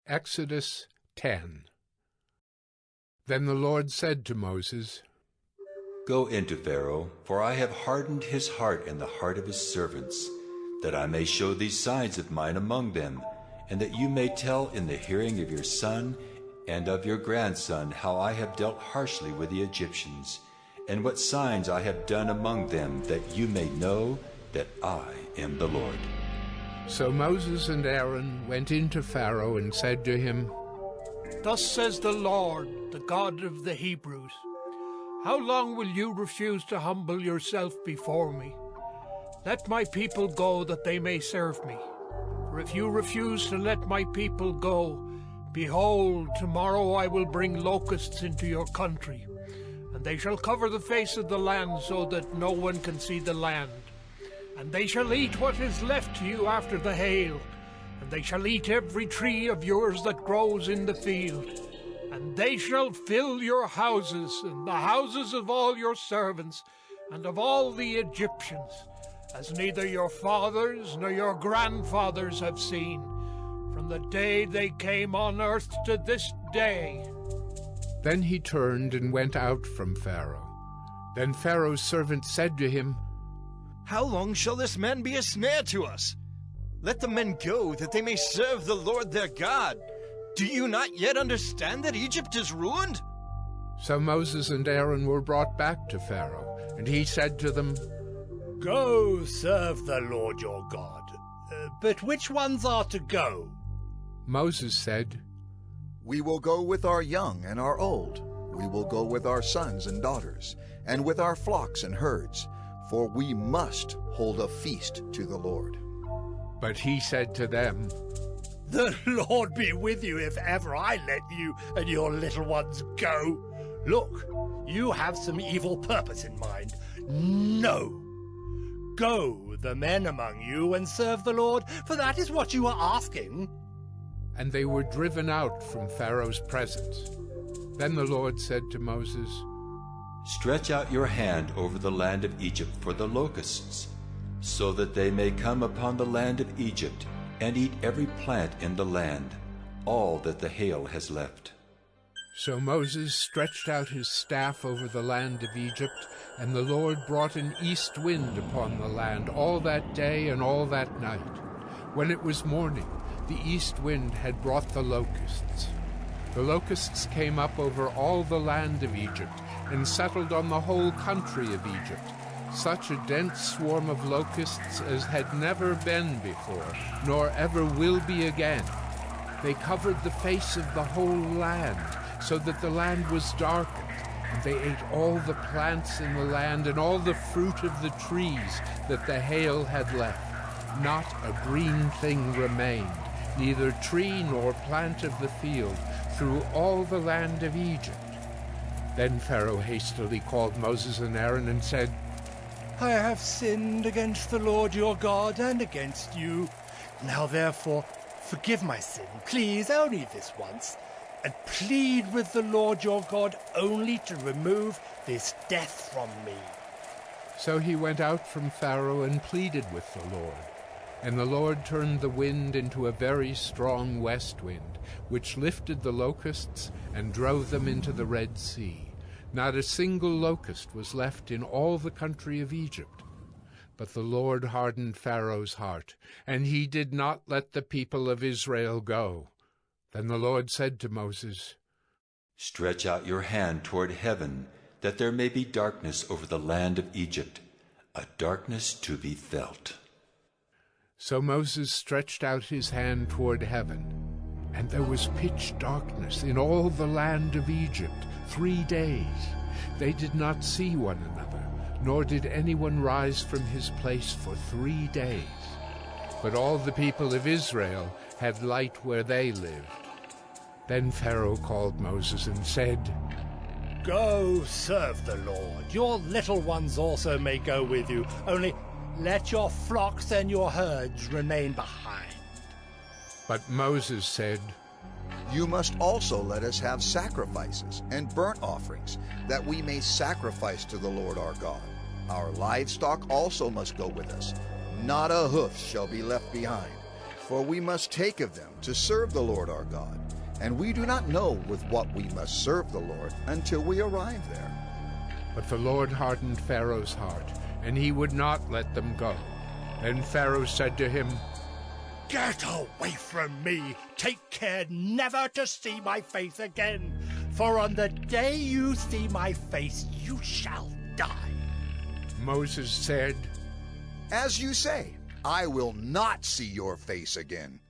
Exodus 10. Then the Lord said to Moses, Go into Pharaoh, for I have hardened his heart and the heart of his servants, that I may show these signs of mine among them, and that you may tell in the hearing of your son and of your grandson how I have dealt harshly with the Egyptians, and what signs I have done among them, that you may know that I am the Lord. So Moses and Aaron went into Pharaoh and said to him, Thus says the Lord, the God of the Hebrews, how long will you refuse to humble yourself before me? Let my people go, that they may serve me. For if you refuse to let my people go, behold, tomorrow I will bring locusts into your country, and they shall cover the face of the land so that no one can see the land. And they shall eat what is left to you after the hail, and they shall eat every tree of yours that grows in the field. And they shall fill your houses, and the houses of all your servants, and of all the Egyptians, as neither your fathers nor your grandfathers have seen, from the day they came on earth to this day. Then he turned and went out from Pharaoh. Then Pharaoh's servant said to him, How long shall this man be a snare to us? Let the men go, that they may serve the Lord their God. Do you not yet understand that Egypt is ruined? So Moses and Aaron were brought back to Pharaoh, and he said to them, Go serve the Lord your God. But which ones are to go? Moses said, We will go with our young and our old. We will go with our sons and daughters, and with our flocks and herds, for we must hold a feast to the Lord. But he said to them, The Lord be with you if ever I let you and your little ones go. Look, you have some evil purpose in mind. No. Go, the men among you, and serve the Lord, for that is what you are asking. And they were driven out from Pharaoh's presence. Then the Lord said to Moses, Stretch out your hand over the land of Egypt for the locusts, so that they may come upon the land of Egypt, and eat every plant in the land, all that the hail has left. So Moses stretched out his staff over the land of Egypt, and the Lord brought an east wind upon the land all that day and all that night. When it was morning, the east wind had brought the locusts. The locusts came up over all the land of Egypt, and settled on the whole country of Egypt, such a dense swarm of locusts as had never been before, nor ever will be again. They covered the face of the whole land, so that the land was darkened, and they ate all the plants in the land and all the fruit of the trees that the hail had left. Not a green thing remained, neither tree nor plant of the field, through all the land of Egypt. Then Pharaoh hastily called Moses and Aaron and said, I have sinned against the Lord your God and against you. Now therefore, forgive my sin, please, only this once, and plead with the Lord your God only to remove this death from me. So he went out from Pharaoh and pleaded with the Lord. And the Lord turned the wind into a very strong west wind, which lifted the locusts and drove them into the Red Sea. Not a single locust was left in all the country of Egypt. But the Lord hardened Pharaoh's heart, and he did not let the people of Israel go. Then the Lord said to Moses, Stretch out your hand toward heaven, that there may be darkness over the land of Egypt, a darkness to be felt. So Moses stretched out his hand toward heaven, and there was pitch darkness in all the land of Egypt 3 days. They did not see one another, nor did anyone rise from his place for 3 days. But all the people of Israel had light where they lived. Then Pharaoh called Moses and said, Go serve the Lord. Your little ones also may go with you, only let your flocks and your herds remain behind. But Moses said, You must also let us have sacrifices and burnt offerings, that we may sacrifice to the Lord our God. Our livestock also must go with us. Not a hoof shall be left behind. for we must take of them to serve the Lord our God, and we do not know with what we must serve the Lord until we arrive there." But the Lord hardened Pharaoh's heart, and he would not let them go. Then Pharaoh said to him, "Get away from me! Take care never to see my face again, for on the day you see my face, you shall die." Moses said, "As you say, I will not see your face again.